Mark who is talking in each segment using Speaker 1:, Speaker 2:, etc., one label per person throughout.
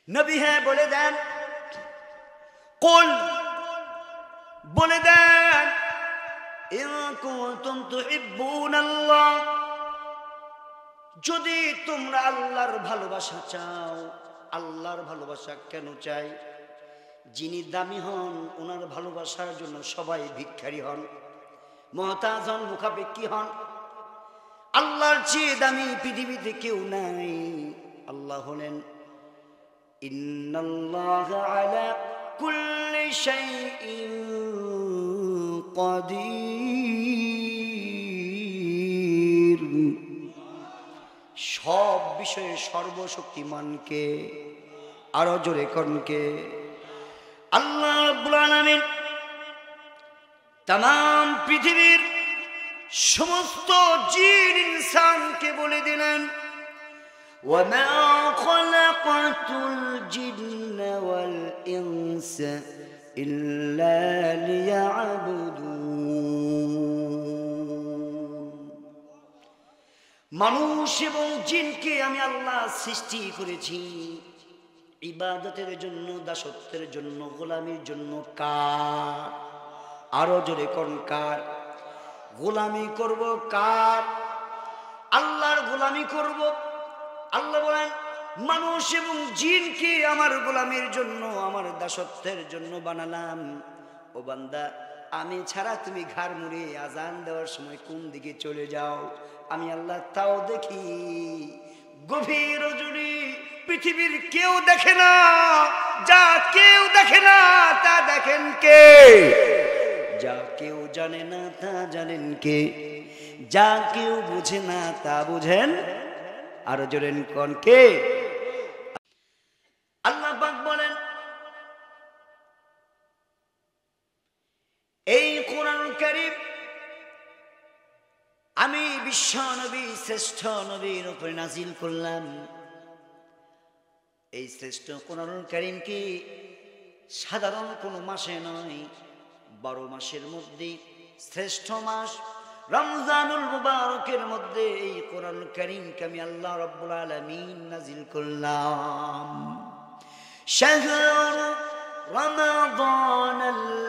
Speaker 1: নবী হ্যাঁ বলে দেন, কুল বলে দেন, ইন কুনতুম তুহিব্বুনাল্লাহ, যদি তোমরা আল্লাহর ভালোবাসা চাও। আল্লাহর ভালোবাসা কেন চাই? যিনি দামি হন ওনার ভালোবাসার জন্য সবাই ভিক্ষারী হন, মুহতাজ হন, মুখাপেক্ষী হন। আল্লাহর চেয়ে দামি পৃথিবীতে কেউ নাই। আল্লাহ হলেন ইন্নাল্লাহা আলা কুল্লি শাইইন কাদির, সব বিষয়ে সর্বশক্তিমানকে। আরো জোরে কনকে আল্লাহ রাব্বুল আলামিন तमाम পৃথিবীর সমস্ত জিন ইনসানকে বলে দিলেন, ওয়ামা খালাকাতুল জিন্না ওয়াল ইনসা ইল্লা লিয়াবুদুন। মানুষ এবং জিনকে আমি আল্লাহ সৃষ্টি করেছি ইবাদতের জন্য, দাসত্বের জন্য, গোলামির জন্য। কার? আরো জোরে কোন কার? গোলামি করব কার? আল্লাহর গোলামি করব। আল্লাহ বলেন মানুষ এবং জিনকে আমার গোলামির জন্য, আমার দাসত্বের জন্য বানালাম। ও বান্দা, আমি ছাড়া তুমি ঘাড় মুড়ে আজান দেওয়ার সময় কোন দিকে চলে যাও, আমি আল্লাহ তাও দেখি। গভীর রজনী পৃথিবীর কেউ দেখে না, যা কেউ দেখে না তা দেখেন কে? যা কেউ জানে না তা জানেন কে? যা কেউ বুঝে না তা বুঝেন। আরো জোরেন কোন কে? আল্লাহ পাক বলেন এই কোরআনুল কারীম আমি বিশ্ব নবী, শ্রেষ্ঠ নবীর উপরে নাজিল করলাম। এই শ্রেষ্ঠ কোরআনুল কারীম কি সাধারণ কোনো মাসে নয়, 12 মাসের মধ্যে শ্রেষ্ঠ মাস রমজানুল মুবারকের মধ্যে এই কোরআনুল কারীমকে আমি আল্লাহ রাব্বুল আলামিন নাজিল করলাম। শাহরু রমাদানাল্লাযী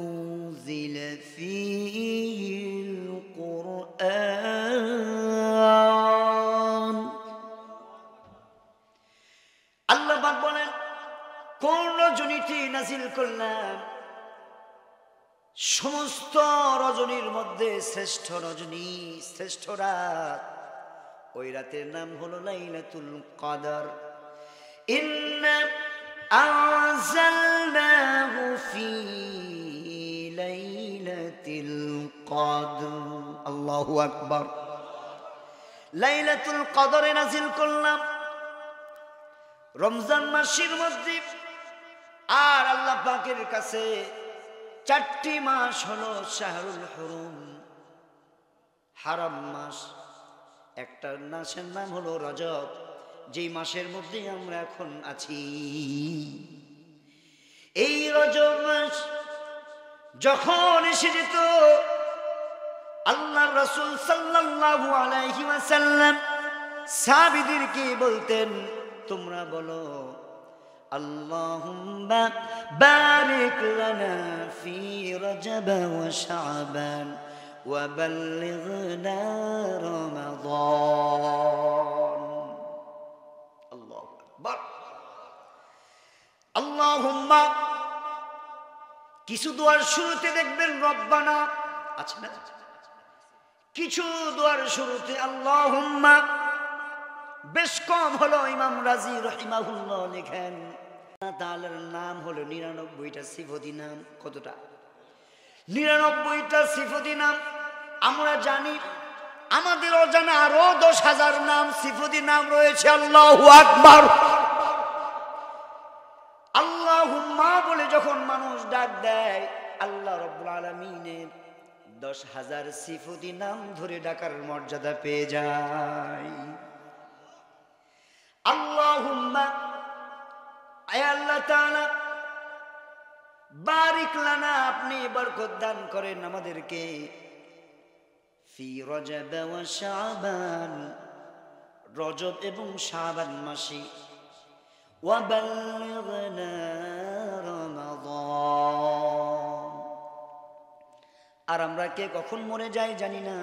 Speaker 1: উনজিলা ফীহিল কুরআন। আল্লাহ পাক বলেন কোন রজনীতে নাজিল করলাম? সমস্ত রজনীর মধ্যে শ্রেষ্ঠ রজনী, শ্রেষ্ঠ রাত, ওই রাতের নাম হলো লাইলাতুল কদর। ইন্না আনজালনাহু ফী লাইলাতিল কদর। আল্লাহু আকবার। লাইলাতুল কদরে নাজিল করলাম রমজান মাসের মধ্যে। আর আল্লাহ পাকের কাছে 4টি মাস হলো শাহরুল হুরুম, হারাম মাস। একটা মাসের নাম হলো রজব, যেই মাসের মধ্যে আমরা এখন আছি। এই রজব মাস যখন এসে যেত, আল্লাহর রাসূল সাল্লাল্লাহু আলাইহি ওয়াসাল্লাম সাহাবীদেরকে বলতেন, তোমরা বলো আল্লাহুম্মা বারিক লানা ফি রজব ওয়া শাবান ওয়া বাল্লিগনা রমাদান। আল্লাহু আকবার। আল্লাহুম্মা, কিছু দোয়ার শুরুতে দেখবেন রব্বানা আছে না, কিছু দোয়ার শুরুতে আল্লাহুম্মা। বেশ কম হলো ইমাম রাজি রাহিমাহুল্লাহ লেখেন আল্লাহ তাআলার নাম হলো 99টা সিফতি নাম। কতটা? 99টা সিফতি নাম। আমরা জানি আমাদের অজানা আরো 10,000 নাম, সিফতি নাম রয়েছে। আল্লাহু আকবার। আল্লাহুম্মা বলে যখন মানুষ ডাক দেয়, আল্লাহ রাব্বুল আলামিনের 10,000 সিফতি নাম ধরে ডাকার মর্যাদা পেয়ে যায়। আল্লাহুম্মা, আয় আল্লাহ তাআলা বারিক লানা, আপনি বরকত দান করেন আমাদেরকে, ফি রজব ওয়া শাবান, রজব এবং শাবান মাসে, وبلغنا رمضان আর আমরা কে কখন মরে যাই জানি না,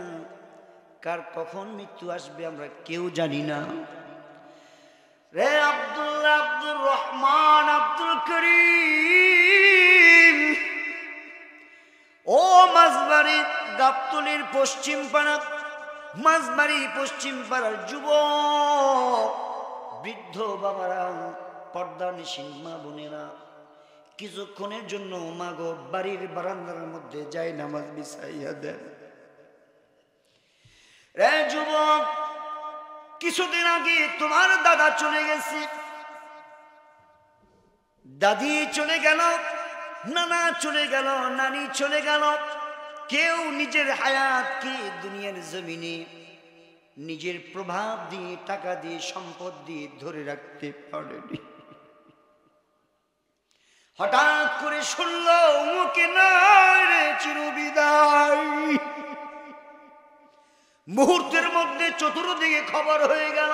Speaker 1: কার কখন মৃত্যু আসবে আমরা কেউ জানি না। রে আব্দুল্লাহ, আব্দুর রহমান, আব্দুল করিম, ও মাঝবাড়ি গাবতলীর পশ্চিম পাড়া, মাঝবাড়ি পশ্চিম পাড়ার যুবক বৃদ্ধ বাবারা, পর্দানিশীন মা বোনেরা, কিছুক্ষণের জন্য মাগো বাড়ির বারান্দার মধ্যে যাই নামাজ বিছাইয়া দেন। রে যুবক, কিছুদিন আগে তোমার দাদা চলে গেছে, দাদি চলে গেল, নানা চলে গেল, নানি চলে গেল। কেউ নিজের হায়াতকে দুনিয়ার জমিনে নিজের প্রভাব দিয়ে, টাকা দিয়ে, সম্পদ দিয়ে ধরে রাখতে পারেনি। হঠাৎ করে শুনল মুখে নাই রে চিরবিদায়। মুহূর্তের মধ্যে চতুর্দিকে খবর হয়ে গেল,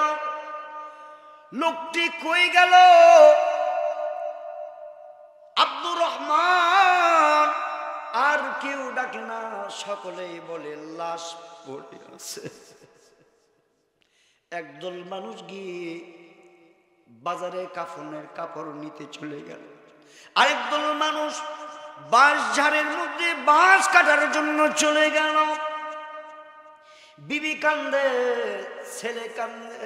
Speaker 1: লোকটি কই গেল? আব্দুর রহমান আর কেউ ডাকে না, সকলেই বলে লাশ পড়ে আছে। একদল মানুষ গিয়ে বাজারে কাফনের কাপড় নিতে চলে গেল, আরেকদল মানুষ বাঁশ ঝাড়ের মধ্যে বাঁশ কাটার জন্য চলে গেল। বিবি কান্দে, ছেলে কান্দে,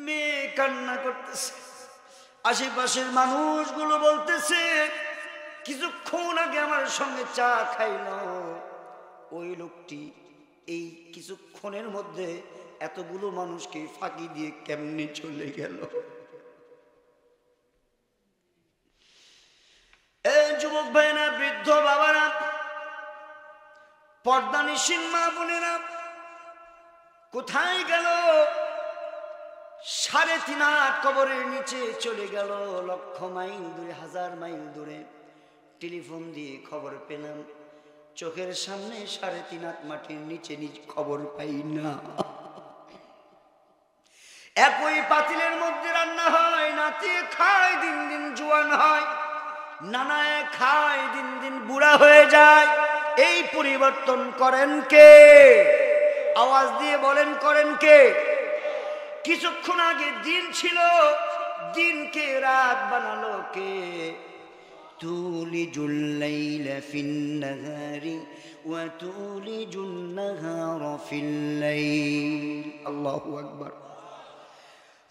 Speaker 1: মেয়ে কান্না করতেছে। আশেপাশের মানুষগুলো বলতেছে কিছুক্ষণ আগে আমার সঙ্গে চা খাইল ওই লোকটি, এই কিছুক্ষণের মধ্যে এতগুলো মানুষকে ফাঁকি দিয়ে কেমনে চলে গেল? এই যুবক ভাইরা, বৃদ্ধ বাবারা, পর্দানিশীন মা বোনেরা, কোথায় গেল? 3.5 হাত কবরের নিচে চলে গেল। লক্ষ মাইল দূরে, 1000 মাইল দূরে টেলিফোন দিয়ে খবর পেলাম, চোখের সামনে 3.5 হাত মাটির নিচে নিজ খবর পাই না। একই পাতিলের মধ্যে রান্না হয়, নাতি খায়, দিন দিন জোয়ান হয়, নানায় খায়, দিন দিন বুড়া হয়ে যায়। এই পরিবর্তন করেন কে? আওয়াজ দিয়ে বলেন, করেন কে? কিছুক্ষণ আগে দিন ছিল, দিনকে রাত বানালো কে? তুলিজুল লাইলা ফিন নাহারি ওয়া তুলিজুন নাহারা ফিল লাইল। আল্লাহু আকবার।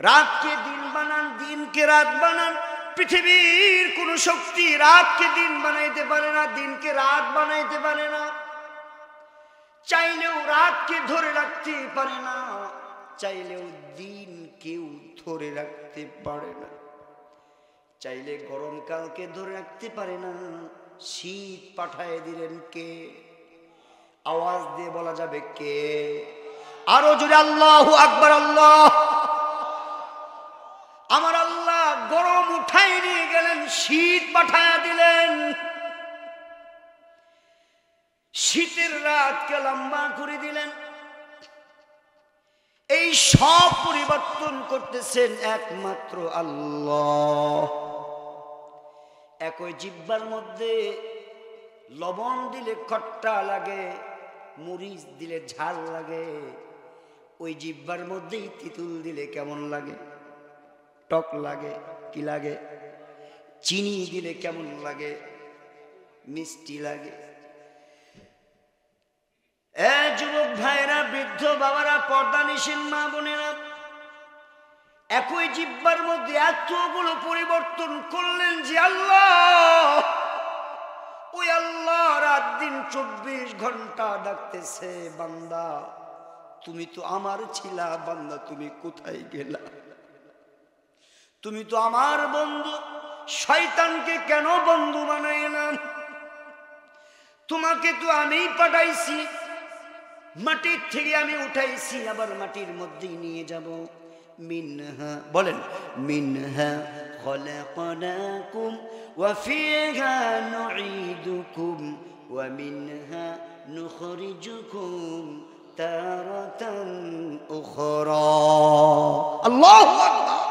Speaker 1: রাতকে দিন বানান, দিনকে রাত বানান। পৃথিবীর কোন শক্তি রাতকে দিন বানাইতে পারে না, দিনকে রাত বানাইতে পারে না। চাইলেও রাতকে ধরে রাখতে পারে না, চাইলেও দিন কেউ ধরে রাখতে পারে না। চাইলে গরমকালকে ধরে রাখতে পারে না, শীত পাঠায় দিলেন কে? আওয়াজ দিয়ে বলা যাবে কে? আরো জোরে আল্লাহু আকবার। আল্লাহ, আমার আল্লাহ গরম উঠাই নিয়ে গেলেন, শীত পাঠায়া দিলেন। শীতের রাতকে লম্বা করে দিলেন। এই সব পরিবর্তন করতেছেন একমাত্র আল্লাহ। একই জিহ্বার মধ্যে লবণ দিলে খট্টা লাগে, মরিচ দিলে ঝাল লাগে। ওই জিহ্বার মধ্যেই তেঁতুল দিলে কেমন লাগে? টক লাগে। কি লাগে? চিনি দিলে কেমন লাগে? মিষ্টি লাগে। যুবক ভাইরা, বৃদ্ধ বাবারা, পর্দানিশীন মা বোনেরা, একই জিহ্বার মধ্যে এতগুলো পরিবর্তন করলেন যে আল্লাহ, ওই আল্লাহ রাত দিন 24 ঘন্টা ডাকতেছে, বান্দা তুমি তো আমার ছিলা, বান্দা তুমি কোথায় গেলা? তুমি তো আমার বন্ধু, শয়তানকে কেন বন্ধু বানাইলাম? তোমাকে তো আমি পাঠাইছি, মাটির থেকে আমি উঠাইছি, আবার মাটির মধ্যেই নিয়ে যাব। মিনহা, বলেন, মিনহা খলাকনাকুম ওয়া ফিহা নুঈদুকুম ওয়া মিনহা নুখরিজুকুম তারাতান উখরা। আল্লাহু আকবার।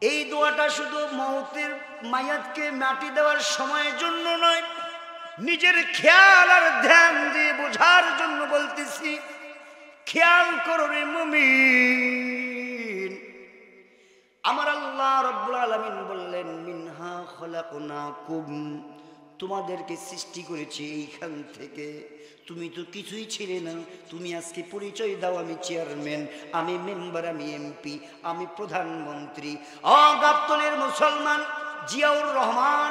Speaker 1: এই দোয়াটা শুধু মওতের মায়াতকে মাটি দেওয়ার সময়ের জন্য নয়, নিজের খেয়াল আর ধ্যান দিয়ে বোঝার জন্য বলতেছি। খেয়াল করো রে মুমিন, আমার আল্লাহ রাব্বুল আলামিন বললেন মিনহা খলাকনাকুম, তোমাদেরকে সৃষ্টি করেছি এইখান থেকে। তুমি তো কিছুই ছিলে না, তুমি আজকে পরিচয় দাও আমি চেয়ারম্যান, আমি মেম্বার, আমি এমপি, আমি প্রধানমন্ত্রী। গাবতলীর মুসলমান জিয়াউর রহমান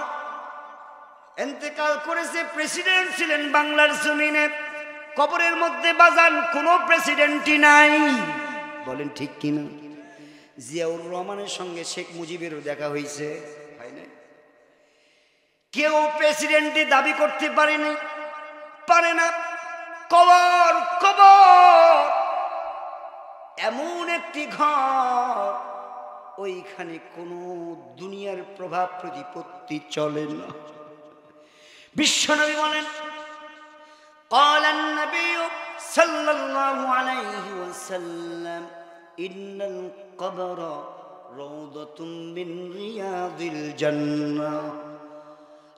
Speaker 1: ইন্তেকাল করেছে, প্রেসিডেন্ট ছিলেন বাংলার জমিনে। কবরের মধ্যে বাজান কোনো প্রেসিডেন্টই নাই, বলেন ঠিক কিনা? জিয়াউর রহমানের সঙ্গে শেখ মুজিবেরও দেখা হয়েছে, হয় না? কেউ প্রেসিডেন্টই দাবি করতে পারেনি, পারে না। কবর কবর এমন একটি ঘর, ওইখানে কোনো দুনিয়ার প্রভাব প্রতিপত্তি চলে না। বিশ্বনবী বলেন قال النبي صلى الله عليه وسلم إن القبر روضة من رياض الجنة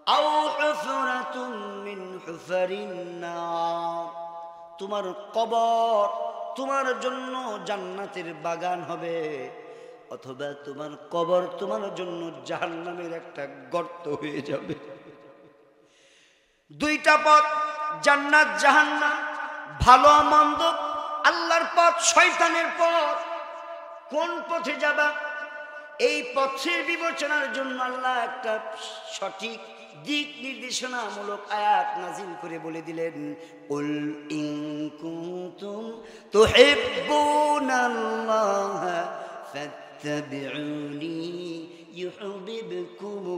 Speaker 1: أو حفرة من حفر النار। তোমার কবর তোমার জন্য জান্নাতের বাগান হবে, অথবা তোমার কবর তোমার জন্য জাহান্নামের একটা গর্ত হয়ে যাবে। দুইটা পথ, জান্নাত জাহান্নাম, ভালো মন্দ, আল্লাহর পথ শয়তানের পথ। কোন পথে যাবা? এই পথের বিবেচনার জন্য আল্লাহ একটা সঠিক দিক নির্দেশনামূলক আয়াত নাজিল করে বলে দিলেন, কুল ইন কুনতুম তুহিব্বুনাল্লাহ ফাত্তাবিউনি ইউহিব্বুকুমুল্লাহ।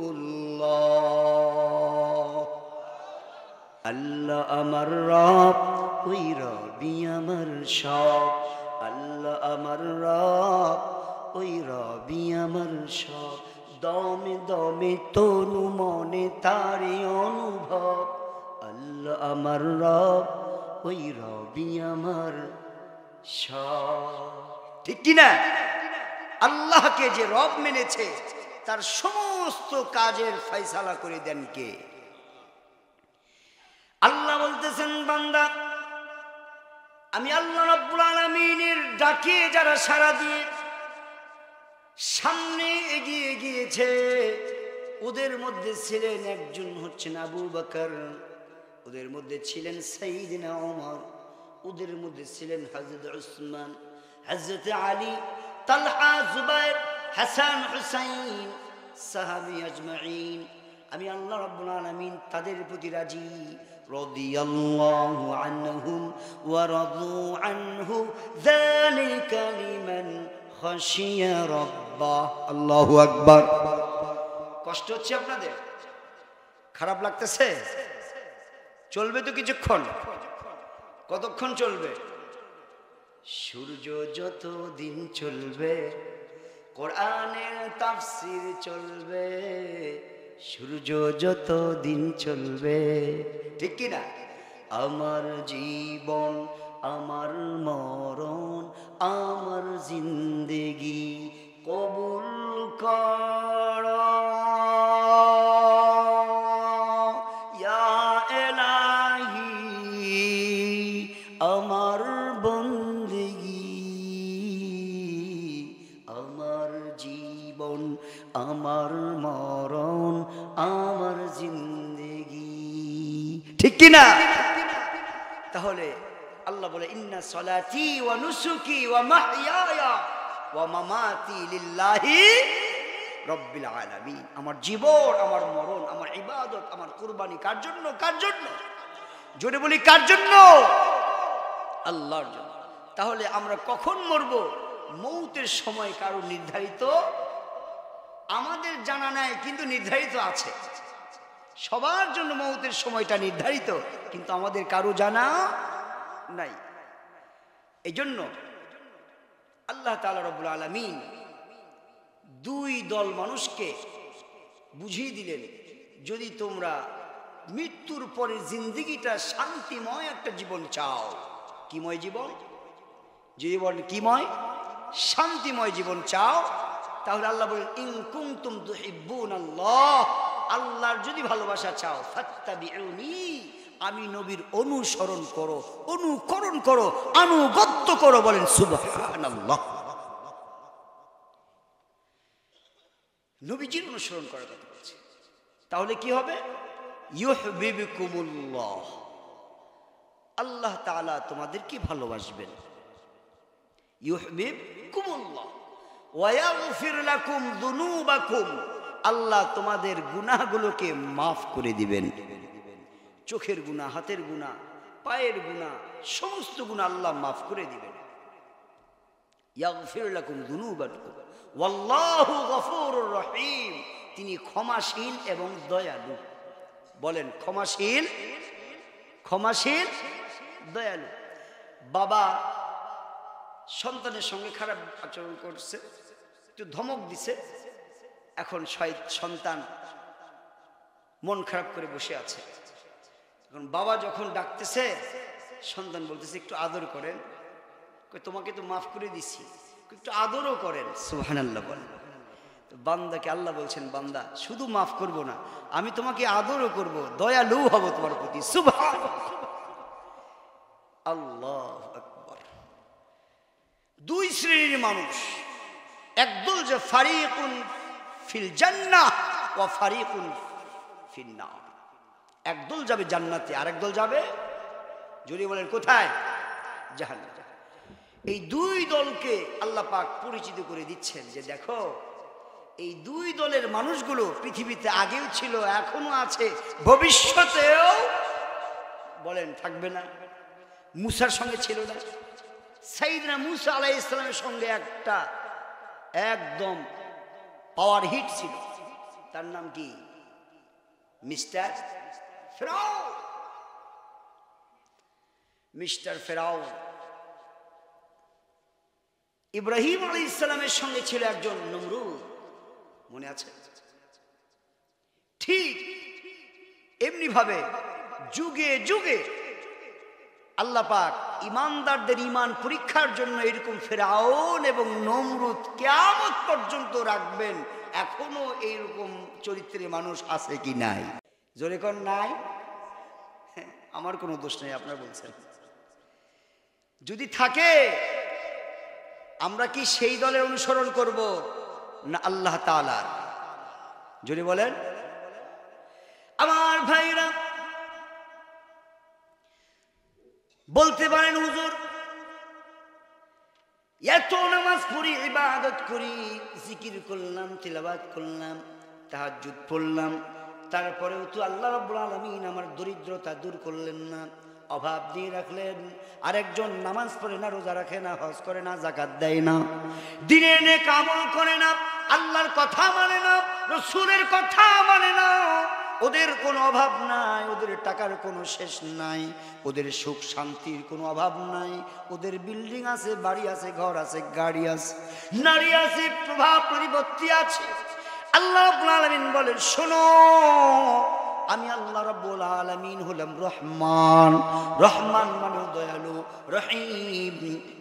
Speaker 1: আল্লাহ আমার রব, ওই রবই আমার সব। আল্লাহ আমার রব, ওই রবি আমার সব। দমে দমে তনু মনে তারি অনুভব। আল্লাহ আমার রব, ওই রবি আমার সব। ঠিক কিনা? আল্লাহকে যে রব মেনেছে তার সমস্ত কাজের ফয়সালা করে দেন কে? আল্লাহ বলতেছেন, বান্দা আমি আল্লাহ রাব্বুল আলামিনের ডাকে যারা সাড়া দিয়ে সামনে এগিয়ে গিয়েছে, ওদের মধ্যে ছিলেন একজন হচ্ছেন আবু বকর, ওদের মধ্যে ছিলেন সাইয়্যিদিনা ওমর, ওদের মধ্যে ছিলেন হযরত উসমান, হযরত আলী, তালহা, জুবাইর, হাসান, হুসাইন, সাহাবী আজমাইন। আমি আল্লাহ রাব্বুল আলামিন তাদের প্রতি রাজি। রাদিয়াল্লাহু আনহুম ওয়া রাদু আনহু যালিকা লিমান খাশিয়া রাব্বাহ। আল্লাহু আকবার। কষ্ট হচ্ছে আপনাদের? খারাপ লাগতেছে? চলবে তো কিছুক্ষণ। কতক্ষণ চলবে? সূর্য যত দিন চলবে, কোরআনের তাফসীর চলবে। সূর্য যত দিন চলবে, ঠিক কিনা? আমার জীবন, আমার মরণ, আমার জিন্দেগি কবুল কর ইয়া ইলাহি। আমার বন্দেগি, আমার জীবন, আমার মরণ, আমার জিন্দেগি, ঠিক কিনা? তাহলে আল্লাহ বলে ইন্না সলাতি ওয়া নুসুকি ওয়া মাহইয়ায়া ওয়া মামাতি লিল্লাহি রাব্বিল আলামিন। আমার জীবন, আমার মরণ, আমার ইবাদত, আমার কুরবানি কার জন্য? কার জন্য? জোরে বলি কার জন্য? আল্লাহর জন্য। তাহলে আমরা কখন মরব? মৌতের সময় কারো নির্ধারিত আমাদের জানা নাই, কিন্তু নির্ধারিত আছে। সবার জন্য মৌতের সময়টা নির্ধারিত, কিন্তু আমাদের কারো জানা নাই। এই জন্য আল্লাহ তাআলা রব্বুল আলামিন দুই দল মানুষকে বুঝিয়ে দিলেন, যদি তোমরা মৃত্যুর পরে জিন্দেগিটা শান্তিময় একটা জীবন চাও। কিময় জীবন? জীবন কিময়? শান্তিময় জীবন চাও, তাহলে আল্লাহ বলেন ইন কুনতুম তুহিব্বুনাল্লাহ, আল্লাহর যদি ভালোবাসা চাও ফাত্তাবিউনি, আমি নবীর অনুসরণ করো, অনুকরণ করো, আনুগত্য করো। বলেন সুবহানাল্লাহ। নবীজির অনুসরণ করার কথা বলছে। তাহলে কি হবে? ইউহিব্বুকুমুল্লাহ, আল্লাহ তাআলা তোমাদেরকে ভালোবাসবেন। ইউহিব্বুকুমুল্লাহ ওয়া ইয়াগফির লাকুম যুনুবাকুম, আল্লাহ তোমাদের গুনাহগুলোকে মাফ করে দিবেন। চোখের গুনাহ, হাতের গুনাহ, পায়ের গুনাহ, সমস্ত গুনাহ আল্লাহ মাফ করে দিবেন। ইয়াগফির লাকুম যুনুবাকুম ওয়াল্লাহু গফুরুর রহিম, তিনি ক্ষমাশীল এবং দয়ালু। বলেন ক্ষমাশীল, ক্ষমাশীল, দয়ালু। বাবা সন্তানের সঙ্গে খারাপ আচরণ করছে, একটু ধমক দিছে, এখন সন্তান মন খারাপ করে বসে আছে। এখন বাবা যখন ডাকতেছে, সন্তান বলতেছে একটু আদর করেন। তোমাকে তো মাফ করে দিছি, একটু আদরও করেন। সুবহানাল্লাহ বলেন। বান্দাকে আল্লাহ বলছেন, বান্দা শুধু মাফ করব না, আমি তোমাকে আদরও করব, দয়ালু হব তোমার প্রতি। সুবহানাল্লাহ, আল্লাহু আকবার। দুই শ্রেণীর মানুষ, একদল যে ফারিকুন ফিল জান্নাহ ওয়া ফারিকুন ফিন নার, একদল যাবে জান্নাতে, আরেকদল যাবে, যদি বলেন কোথায়? জাহান্নামে। এই দুই দলকে আল্লাহ পাক পরিচিত করে দিচ্ছেন যে দেখো, এই দুই দলের মানুষগুলো পৃথিবীতে আগেও ছিল, এখনো আছে, ভবিষ্যতেও বলেন থাকবে না। মুসার সঙ্গে ছিল না? সাইয়েদনা মুসা আলাইহিস সালামের সঙ্গে একটা একদম পাওয়ার হিট ছিল, তার নাম কি? মিস্টার ফেরাউন। মিস্টার ফেরাউন। ইব্রাহিম আলাইহিস সালামের সঙ্গে ছিল একজন নমরুদ, মনে আছে? ঠিক এমনি ভাবে যুগে যুগে আল্লাহ পাক ইমানদারদের ইমান পরীক্ষার জন্য এরকম ফেরাউন এবং নমরুদ কিয়ামত পর্যন্ত রাখবেন। এখনো এইরকম চরিত্রের মানুষ আছে কি নাই? জোরে কোন নাই? আমার কোনো দোষ নেই, আপনারা বলছেন। যদি থাকে, আমরা কি সেই দলের অনুসরণ করব না আল্লাহ তাআলার? যদি বলেন। আমার ভাইরা বলতে পারেন, হুজুর এত নামাজ পড়ি, ইবাদত করি, জিকির করলাম, তিলাওয়াত করলাম, তাহাজ্জুদ পড়লাম, তারপরেও তো আল্লাহ রাব্বুল আলামিন আমার দরিদ্রতা দূর করলেন না, অভাব দিয়ে রাখলেন। আরেকজন নামাজ পড়ে না, রোজা রাখে না, হজ করে না, যাকাত দেয় না, দিনে নেক আমল করে না, আল্লাহর কথা মানে না, রাসূলের কথা মানে না, ওদের কোনো অভাব নাই, ওদের টাকার কোনো শেষ নাই, ওদের সুখ শান্তির কোনো অভাব নাই, ওদের বিল্ডিং আছে, বাড়ি আছে, ঘর আছে, গাড়ি আছে, নারী আছে, প্রভাব প্রতিপত্তি আছে। আল্লাহ রাব্বুল আলামিন বলেন, শোনো, আমি আল্লাহ রাব্বুল আলামিন হলাম রহমান। রহমান মানে দয়ালু, রহিম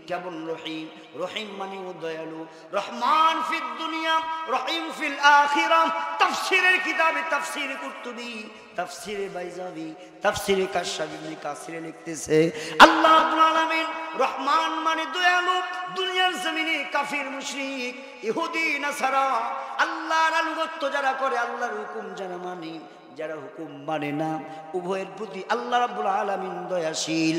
Speaker 1: কেমন রহিম, রহিম মানে দয়ালু। রহমান ফিদ দুনিয়া, রহিম ফিল আখিরাহ। তাফসীরের কিতাবে তাফসীর কুরতুবী, তাফসীরে বাইজাবি, তাফসীরে কাশফ ইবনে কাসিরে লিখতেছে, আল্লাহ রাব্বুল আলামিন রহমান মানে দয়ালু। দুনিয়ার জমিনে কাফির, মুশরিক, ইহুদি, নাসারা, আল্লাহর আনুগত্য যারা করে, আল্লাহর হুকুম যারা মানে, যারা হুকুম মানে না, উভয়ের প্রতি আল্লাহ রাব্বুল আলামিন দয়াশীল,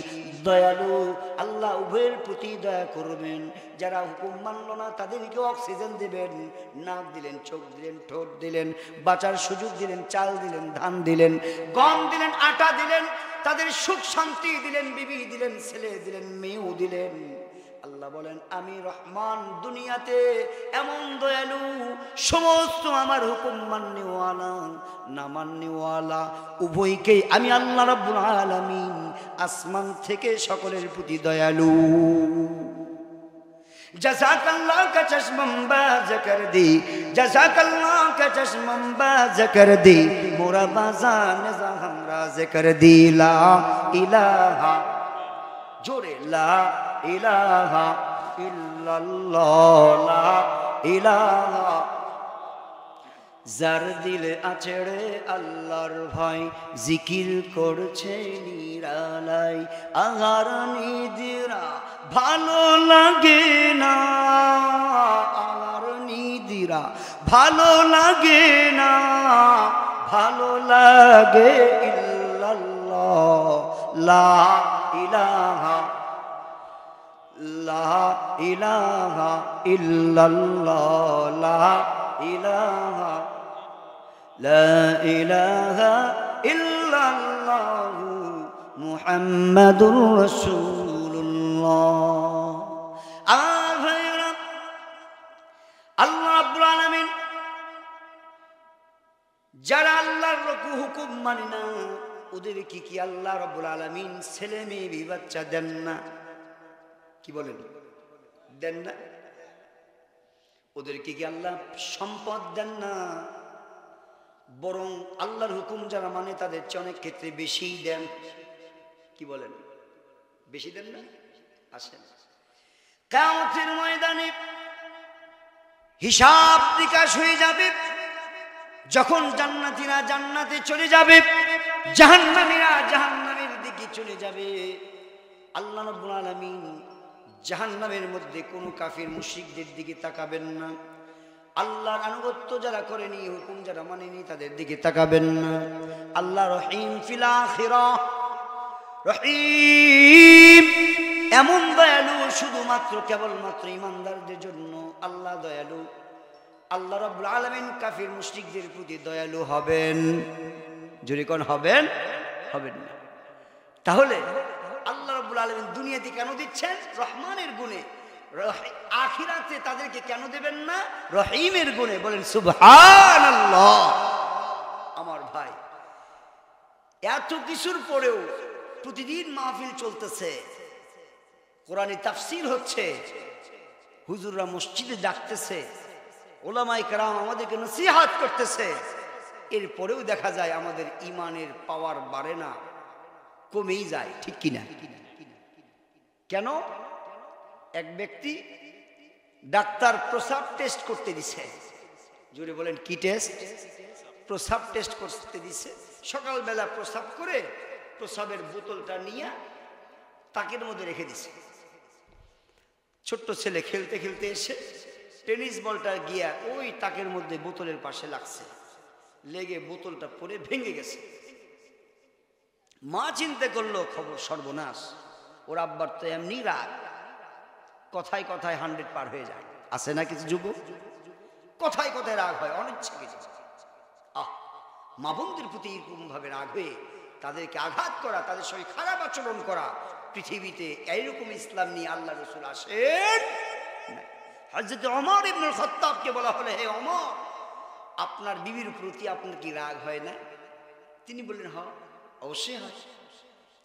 Speaker 1: দয়ালু। আল্লাহ উভয়ের প্রতি দয়া করবেন। যারা হুকুম মানলো না, তাদেরকে অক্সিজেন দিবেন, নাক দিলেন, চোখ দিলেন, ঠোঁট দিলেন, বাঁচার সুযোগ দিলেন, চাল দিলেন, ধান দিলেন, গম দিলেন, আটা দিলেন, তাদের সুখ শান্তি দিলেন, বিবি দিলেন, ছেলে দিলেন, মেয়েও দিলেন। আল্লাহ বলেন, আমি রহমান, দুনিয়াতে এমন দয়ালু, সমস্ত আমার হুকুম মাননেওয়ালা না মাননেওয়ালা উভয়কেই আমি আল্লাহ রাব্বুল আলামিন আসমান থেকে সকলের প্রতি দয়ালু। জাযাকাল্লাহ কা চশমম বাজ কর দি, জাযাকাল্লাহ কা চশমম বাজ কর দি, মোরা বাজান জাহাম রাজ কর দি। লা ইলাহা, জোরে লা ইলাহা ইল্লাল্লাহ, লা ইলাহা যার দিলে আছে রে আল্লাহর ভয় জিকির করছে নিরালাই আহার নিদিরা ভালো লাগে না আহার নিদিরা ভালো লাগে না ভালো লাগে ইল্লাল্লাহ লা ইলাহা লা ইলাহা ইল্লাল্লাহ লা ইলাহা লা ইলাহা ইল্লাল্লাহ মুহাম্মাদুর রাসূলুল্লাহ। আল্লাহ রাব্বুল আলামিন যারা আল্লাহর হুকুম মানে না ওদের কি আল্লাহ রাব্বুল আলামিন ছেলে মেয়ে বাচ্চা দেন না? কি বলেন, দেন না? ওদেরকে কি আল্লাহ সম্পদ দেন না? বরং আল্লাহর হুকুম যারা মানে তাদের চেয়ে অনেক ক্ষেত্রে বেশিই দেন। কি বলেন, বেশি দেন না? আসেন কিয়ামতের ময়দানে হিসাব নিকাশ হয়ে যাবে, যখন জান্নাতীরা জান্নাতে চলে যাবে, জাহান্নামীরা জাহান্নামের দিকে চলে যাবে, আল্লাহ রাব্বুল আলামিন জাহান্নামের মধ্যে কোনো কাফির মুশরিকদের দিকে তাকাবেন না। আল্লাহর আনুগত্য যারা করেনি, হুকুম যারা মানেনি তাদের দিকে তাকাবেন না। আল্লাহ রহিম ফিল আখিরাহ, রহিম এমন দয়ালু শুধুমাত্র কেবলমাত্র ঈমানদারদের জন্য আল্লাহ দয়ালু। আল্লাহ রাব্বুল আলামিন কাফির মুশরিকদের প্রতি দয়ালু হবেন, জোরে কোন হবেন? হবেন না। তাহলে আল্লাহ রাব্বুল আলামিন দুনিয়াতে কেন দিচ্ছেন? রহমানের গুণে। আখিরাতে তাদেরকে কেন দেবেন না? রহিমের গুণে। বলেন সুবহানাল্লাহ। আমার ভাই, এত কিছুর পরেও প্রতিদিন মাহফিল চলতেছে, কোরআনে তাফসীর হচ্ছে, হুজুররা মসজিদে ডাকতেছে, ওলামায়ে কেরাম আমাদেরকে নসিহত করতেছে, এরপরেও দেখা যায় আমাদের ঈমানের পাওয়ার বাড়ে না, কমেই যায়। ঠিক কিনা? কেন? এক ব্যক্তি ডাক্তার প্রস্রাব টেস্ট করতে দিছে, জোরে বলেন কি টেস্ট? প্রস্রাব টেস্ট করতে দিছে। সকালবেলা প্রস্রাব করে প্রস্রাবের বোতলটা নিয়ে তাকের মধ্যে রেখে দিছে। ছোট্ট ছেলে খেলতে খেলতে এসে টেনিস বলটা গিয়া ওই তাকের মধ্যে বোতলের পাশে লাগছে, লেগে বোতলটা পড়ে ভেঙে গেছে। মা চিন্তা করলো খবর সর্বনাশ, ওর আব্বার তো এমনি রাগ, কথায় কথায় 100 পার হয়ে যায়। আছে না কিছু যুবক, কথায় কথায় রাগ হয় অনিচ্ছা কিছু। মা বোনদের প্রতি এরকম ভাবে রাগ হয়ে তাদেরকে আঘাত করা, তাদের সঙ্গে খারাপ আচরণ করা, পৃথিবীতে এইরকম ইসলাম নিয়ে আল্লাহ রাসূল আসেন। হযরত ওমর ইবনুল খাত্তাবকে বলা হলো, হে ওমর, আপনার বিবির প্রতি আপনার কি রাগ হয় না? তিনি বললেন, হ্যাঁ অবশ্যই হয়।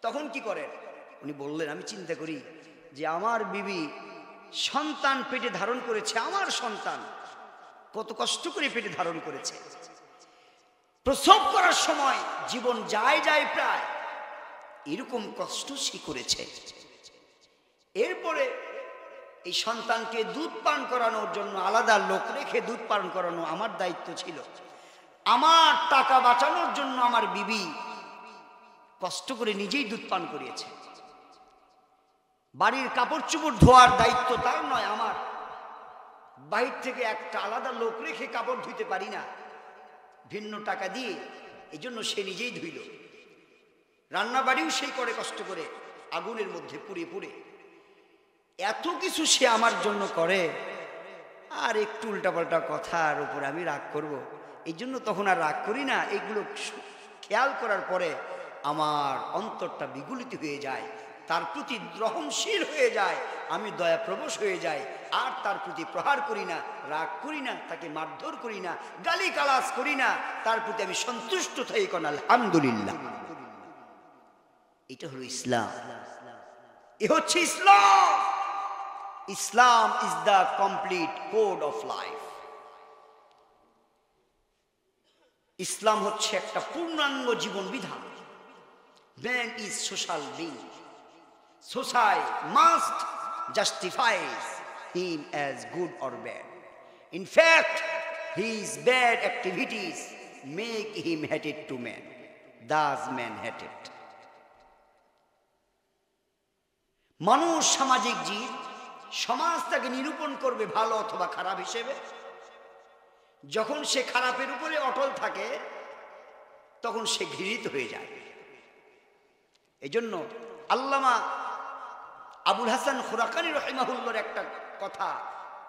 Speaker 1: তখন কি করেন? উনি বললেন, আমি চিন্তা করি যে আমার বিবি সন্তান পেটে ধারণ করেছে, আমার সন্তান কত কষ্ট করে পেটে ধারণ করেছে, প্রসব করার সময় জীবন যায় যায় প্রায়, এরকম কষ্ট সে করেছে। এরপরে এই সন্তানকে দুধ পান করানোর জন্য আলাদা লোক রেখে দুধ পান করানো আমার দায়িত্ব ছিল। আমার টাকা বাঁচানোর জন্য আমার বিবি কষ্ট করে নিজেই দুধ পান করিয়েছে। বাড়ির কাপড় চোপড় ধোয়ার দায়িত্ব তার নয়, আমার। বাহির থেকে একটা আলাদা লোক রেখে কাপড় ধুইতে পারি না, ভিন্ন টাকা দিয়ে, এই জন্য সে নিজেই ধুইল। রান্না বাড়িও সেই করে কষ্ট করে, আগুনের মধ্যে পুড়ে পুড়ে। এত কিছু সে আমার জন্য করে, আর একটু উল্টাপাল্টা কথার উপরে আমি রাগ করব? এই জন্য তখন আর রাগ করি না। এগুলো খেয়াল করার পরে আমার অন্তরটা বিগলিত হয়ে যায়, তার প্রতি রহমশীল হয়ে যায়, আমি দয়াপ্রবশ হয়ে যাই, আর তার প্রতি প্রহার করি না, রাগ করি না, তাকে মারধর করি না, গালি গালাজ করি না, তার প্রতি আমি সন্তুষ্ট থাকি, কোন আলহামদুলিল্লাহ। এটা হলো ইসলাম, এ হচ্ছে ইসলাম। Islam is the complete code of life. ইসলাম হচ্ছে একটা পূর্ণাঙ্গ জীবন বিধান। Man is social being. Society must justify him as good or bad. In fact, his bad activities make him hated to man. Thus man hated. মানুষ সামাজিক জীব, সমাজ তাকে নিরূপণ করবে ভালো অথবা খারাপ হিসেবে। যখন সে খারাপের উপরে অটল থাকে তখন সে ঘৃণিত হয়ে যায়। এজন্য আল্লামা আবুল হাসান খুরাকানি রাহিমাহুল্লাহর একটা কথা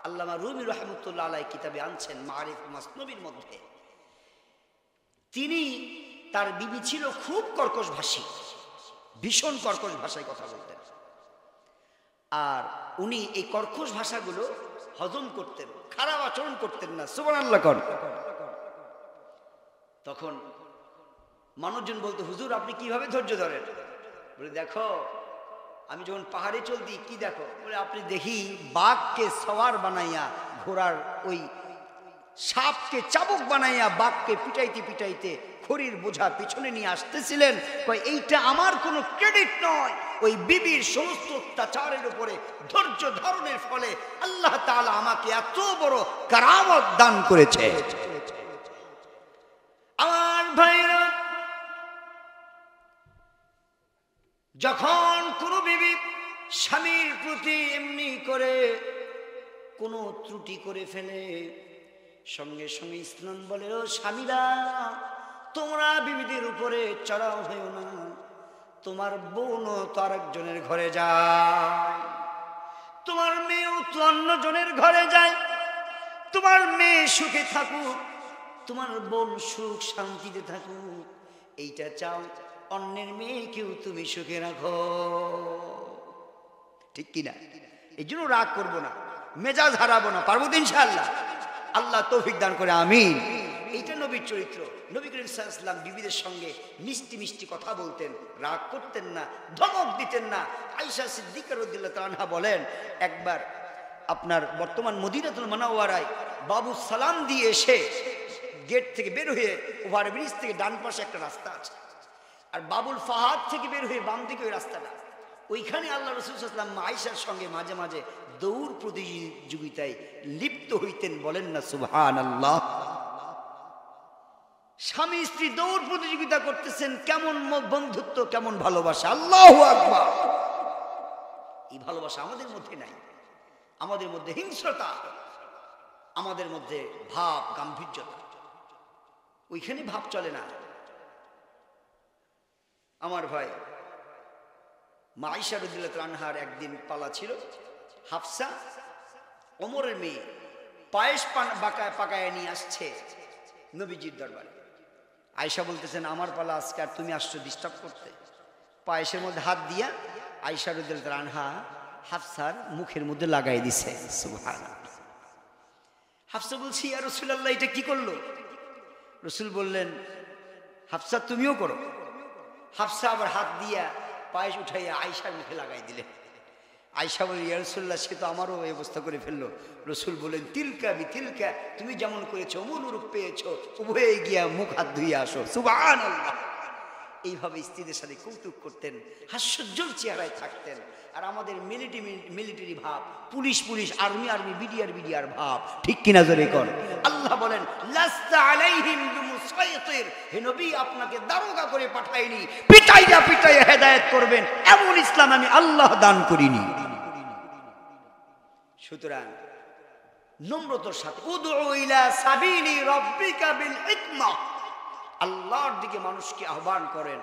Speaker 1: আল্লামা রুমি রাহমাতুল্লাহ আলাইহি কিতাবে আনছেন মারিফ মাসনবীর মধ্যে। তিনি, তার বিবি ছিল খুব কর্কশ ভাষী, ভীষণ কর্কশ ভাষায় কথা বলতেন। আর উনি এই কর্কশ ভাষাগুলো হজম করতেন, খারাপ আচরণ করতেন না। সুবহানাল্লাহ। তখন মানুষজন বলতো, হুজুর আপনি কিভাবে ধৈর্য ধরেন? বলে, দেখো আমি যখন পাহাড়ে চলতি, কি দেখো? বলে, আপনি দেখি বাঘকে সওয়ার বানাইয়া, ঘোড়ার ওই সাপকে চাবুক বানাইয়া বাঘকে পিটাইতে পিটাইতে খড়ির বোঝা পিছনে নিয়ে আসতেছিলেন। কয় এইটা আমার কোনো ক্রেডিট নয়, ওই বিবির সমস্ত অত্যাচারের উপরে ধৈর্য ধারণের ফলে আল্লাহ তাআলা আমাকে এত বড় কারামত দান করেছে। আমার ভাইরা, যখন কোনো বিবি স্বামীর প্রতি এমনি করে কোনো ত্রুটি করে ফেলে, সঙ্গে সঙ্গে ইসলাম বলে, ও স্বামীরা, তোমরা বিবিদের উপরে চড়াও হয়েও না। তোমার বোনও তো আরেকজনের ঘরে যায়, তোমার মেয়েও তো অন্যজনের ঘরে যায়। তোমার মেয়ে সুখে থাকুক, তোমার বোন সুখ শান্তিতে থাকুক, এইটা চাও। অন্যের মেয়েকেও তুমি সুখে রাখো, ঠিক কিনা? এই জন্য রাগ করবো না, মেজাজ হারাবো না, পারবো তো ইনশাআল্লাহ। আল্লাহ তৌফিক দান করে, আমিন। এইটা নবীর চরিত্র। নবী করিম সাল্লাল্লাহু আলাইহি ওয়াসাল্লাম বিবিদের সঙ্গে মিষ্টি মিষ্টি কথা বলতেন, রাগ করতেন না, ধমক দিতেন না। আয়েশা সিদ্দিকা রাদিয়াল্লাহু তাআলা আনহা বলেন, একবার আপনার বর্তমান মদিনাতুল মুনাওয়ারায় বাবু সালাম দিয়ে এসে গেট থেকে বের হয়ে ওভারব্রিজ থেকে ডান পাশে একটা রাস্তা আছে, আর বাবুল ফাহাদ থেকে বের হয়ে বাম দিকে ওই রাস্তাটা, ওইখানে আল্লাহ রাসূল সাল্লাল্লাহু আলাইহি ওয়াসাল্লাম আয়েশার সঙ্গে মাঝে মাঝে দৌড় প্রতিযোগিতায় লিপ্ত হইতেন। বলেন না সুবহানাল্লাহ। স্বামী স্ত্রী দৌড় প্রতিযোগিতা করতেছেন, কেমন বন্ধুত্ব, কেমন ভালোবাসা! আল্লাহু আকবার। এই ভালোবাসা আমাদের মধ্যে নাই। আমাদের মধ্যে হিংস্রতা, আমাদের মধ্যে ভাব গাম্ভীর্যতা, ওইখানে ভাব চলে না। আমার ভাই, মা আয়েশা রাদিয়াল্লাহু আনহার একদিন পালা ছিল। হাফসা ওমরের মেয়ে পায়েস পাকায় নিয়ে আসছে নবীজির দরবারে। আয়েশা বলতেছেন, আমার পালা আজকে, আর তুমি আসছো ডিস্টার্ব করতে। পায়েসের মধ্যে হাত দিয়া আয়েশা রাদিয়াল্লাহু আনহা হাফসার মুখের মধ্যে লাগাই দিছে। সুবহানাল্লাহ। হাফসা বলছি, ইয়া রাসূলুল্লাহ, এটা কি করলো? রাসূল বললেন, হাফসা তুমিও করো। হাফসা আবার হাত দিয়া পায়েস উঠাইয়া আয়েশার মুখে লাগাই দিলেন। আয়েশা বলে, ইয়া রাসূলুল্লাহ, সে তো আমারও এই অবস্থা করে ফেললো। রাসূল বলেন, তিলকা বিতিলকা, তুমি যেমন করেছো অনুরূপ পেয়েছো, উভয়ে গিয়া মুখ হাত ধুইয়া আসো। সুবহানাল্লাহ। এইভাবে স্ত্রীদের সাথে কৌতুক করতেন, হাস্যোজ্জ্বল চেহারায় থাকতেন। আর আমাদের মিলিটারি ভাব, police police, army army, BDR ভাব, ঠিক কিনা জোরে কর। আল্লাহ বলেন, লাস্তা আলাইহিম বিমুসাইতির, হে নবী, আপনাকে দারোগা করে পাঠাইনি, পিটাইয়া পিটাইয়া হেদায়েত করবেন এমন ইসলাম আমি আল্লাহ দান করিনি। সুতরাং নম্রতার সাথে উদউ ইলা সাবিলি রাব্বিকা বিল হিকমা, আল্লাহর দিকে মানুষকে আহ্বান করেন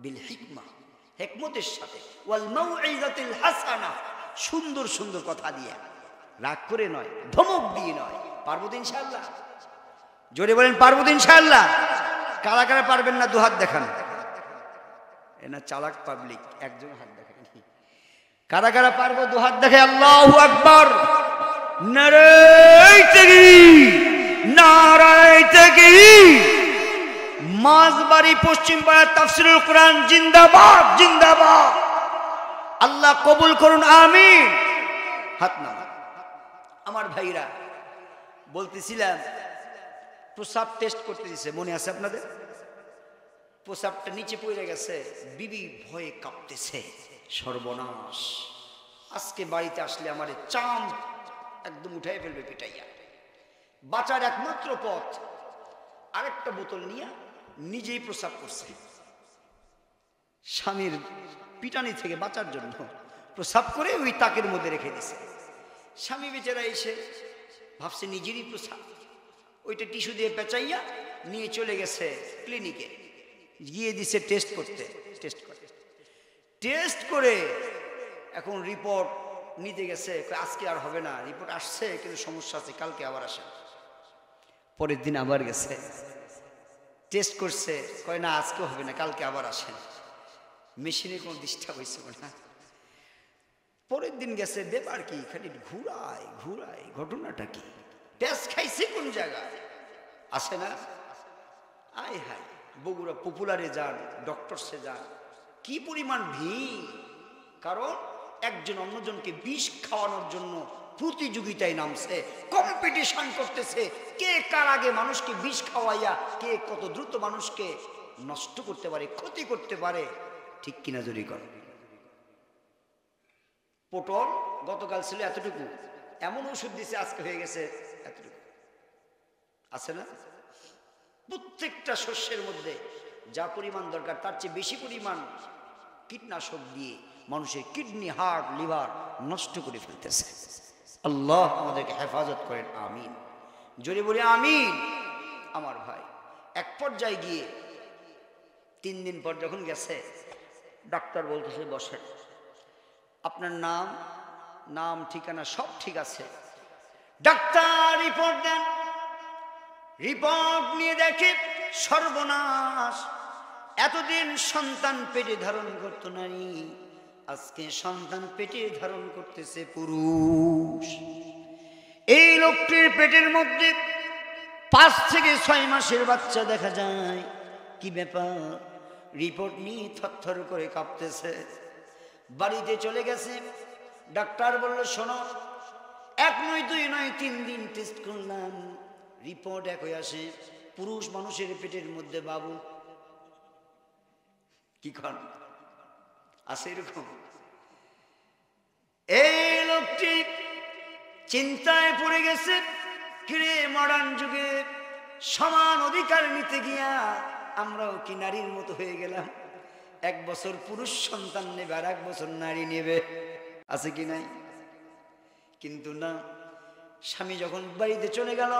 Speaker 1: বিল হিকমা, হিকমতের সাথে, ওয়াল মাউইযাতিল হাসানা, সুন্দর সুন্দর কথা দিয়ে, রাগ করে নয়, ধমক দিয়ে নয়। পারবো তো ইনশাআল্লাহ? জোরে বলেন, পারবো তো ইনশাআল্লাহ? কারা কারা পারবেন না দুহাত দেখান। এনা চালাক পাবলিক, একজন হাত দেখান। কারা কারা পারবো দুহাত দেখে। আল্লাহু আকবার। নারায়ে তাকবীর, নারায়ে তাকবীর। মাঝবাড়ি পশ্চিম পাড়া তাফসীরুল কোরআন জিন্দাবাদ, জিন্দাবাদ। আল্লাহ কবুল করুন, আমিন। হাত নামা। আমার ভাইরা, বলতেছিলাম প্রসাব টেস্ট করতে দিছে, মনে আছে আপনাদের? প্রসাবটা নিচে পড়ে গেছে, বিবি ভয়ে কাঁপতেছে, সর্বনাশ, আজকে বাড়িতে আসলে আমার চাম একদম উঠাই ফেলবে পিটাইয়া। বাঁচার একমাত্র পথ আরেকটা বোতল নিয়ে নিজেই প্রস্রাব করছে। স্বামীর পিটানি থেকে বাঁচার জন্য প্রস্রাব করে ওই তাকের মধ্যে রেখে দিছে। স্বামী বেচারা এসে ভাবছে নিজেরই প্রস্রাব, ওইটা টিস্যু দিয়ে পেঁচাইয়া নিয়ে চলে গেছে ক্লিনিকে, গিয়ে দিছে টেস্ট করতে। টেস্ট করে এখন রিপোর্ট নিতে গেছে, আজকে আর হবে না, রিপোর্ট আসছে কিন্তু সমস্যা আছে, কালকে আবার আসে। পরের দিন আবার গেছে, টেস্ট করছে, কয় না আজকে হবে না, কালকে আবার আসেন। মেশিনে কোনো ডিস্টার্ব হয়েছে না। পরের দিন গেছে, ব্যাপার কি, খালি ঘুরায়, ঘটনাটা কি, টেস্ট খাইছে কোন জায়গায়, আসে না। আয় হায়, বগুড়া পপুলারে যান, ডক্টরসে যান, কি পরিমাণ ভিড়। কারণ একজন অন্যজনকে বিষ খাওয়ানোর জন্য প্রতিযোগিতায় নামছে, কম্পিটিশন করতেছে, কে কার আগে মানুষকে বিষ খাওয়াইয়া কে কত দ্রুত মানুষকে নষ্ট করতে পারে, ক্ষতি করতে পারে। ঠিক কিনা জোরে কর। পটল গতকাল ছিল এতটুকু, এমন ওষুধ দিছে আজকে হয়ে গেছে এতটুকু, আছে না। প্রত্যেকটা শস্যের মধ্যে যা পরিমাণ দরকার তার চেয়ে বেশি পরিমাণ কীটনাশক দিয়ে মানুষের কিডনি, হার্ট, লিভার নষ্ট করে ফেলতেছে। আল্লাহ আমাদেরকে হেফাজত করেন, আমিন। জোরে বলি আমিন। আমার ভাই এক পর্যায়ে গিয়ে 3 দিন পর যখন গেছে, ডাক্তার বলতেছে বসেন, আপনার নাম ঠিকানা সব ঠিক আছে। ডাক্তার রিপোর্ট দেন, রিপোর্ট নিয়ে দেখে সর্বনাশ, এতদিন সন্তান পেটে ধারণ করত নারী, আজকে সন্তান পেটে ধারণ করতেছে পুরুষ। এই লোকটির পেটের মধ্যে 5 থেকে 6 মাসের বাচ্চা দেখা যায়। কি ব্যাপার, রিপোর্ট নিয়ে থরথর করে কাঁপতেছে। বাড়িতে চলে গেছে, ডাক্তার বলল শোনো, 1 নয় 2 নয় 3 দিন টেস্ট করলাম, রিপোর্ট একই আসে, পুরুষ মানুষের পেটের মধ্যে বাবু। কি খান আছে এরকম? এই লোকটি চিন্তায় পড়ে গেছে, কিরে মডার্ন যুগে সমান অধিকার নিতে গিয়া আমরাও কি নারীর মতো হয়ে গেলাম? 1 বছর পুরুষ সন্তান নেবে আর 1 বছর নারী নেবে, আছে কি নাই? কিন্তু না, স্বামী যখন বাড়িতে চলে গেল,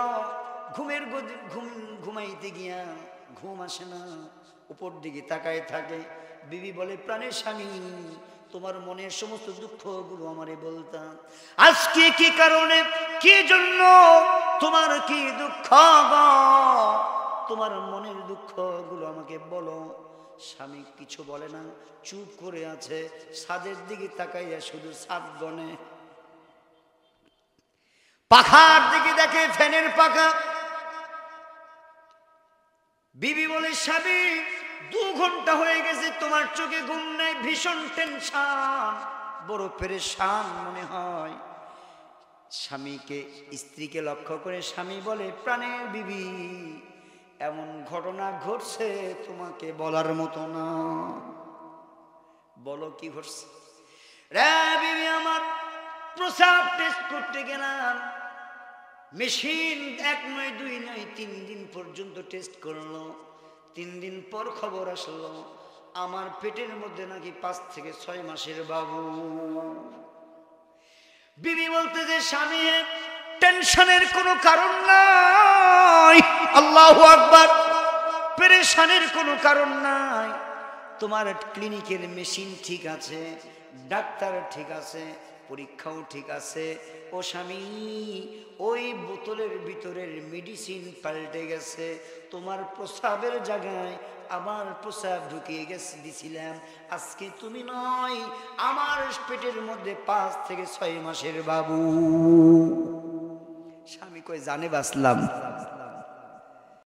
Speaker 1: ঘুমাইতে গিয়া ঘুম আসে না, উপর দিকে তাকায় থাকে। বিবি বলে, প্রাণের স্বামী, তোমার মনের সমস্ত দুঃখগুলো আমারে বলতাম, আজকে কি কারণে, কি জন্য, তোমার কি দুঃখ গো, তোমার মনের দুঃখগুলো আমাকে বলো। স্বামী কিছু বলে না, চুপ করে আছে, ছাদের দিকে তাকাইয়া শুধু ছাদ গনে, পাখার দিকে দেখে ফ্যানের পাখা। বিবি বলে, স্বামী 2 ঘন্টা হয়ে গেছে তোমার চোখে ঘুম নাই, ভীষণ টেনশন, বড় পেরেশান মনে হয়। স্বামীকে, স্ত্রীকে লক্ষ্য করে স্বামী বলে, প্রাণের বিবি, এমন ঘটনা ঘটছে তোমাকে বলার মতো না। বলো কি ঘটছে? রে বিবি আমার, প্রস্রাব টেস্ট করতে গেলাম, মেশিন 1 নয় 2 নয় 3 দিন পর্যন্ত টেস্ট করলো। 3 দিন পর খবর আসলো আমার পেটের মধ্যে নাকি 5 থেকে 6 মাসের বাবু। বিবি বলতে যে স্বামী, টেনশনের কোনো কারণ নাই, আল্লাহু আকবার, পেরেশানের কোনো কারণ নাই। তোমার ক্লিনিকের মেশিন ঠিক আছে, ডাক্তার ঠিক আছে, পরীক্ষাও ঠিক আছে। ও স্বামী, ওই বোতলের ভিতরের মেডিসিন পাল্টে গেছে, তোমার প্রস্রাবের জায়গায় আমার প্রস্রাব ঢুকিয়ে গেছে দিছিলাম, আজকে তুমি নয়, আমার পেটের মধ্যে 5 থেকে 6 মাসের বাবু। স্বামী কই, জানে বাঁচলাম।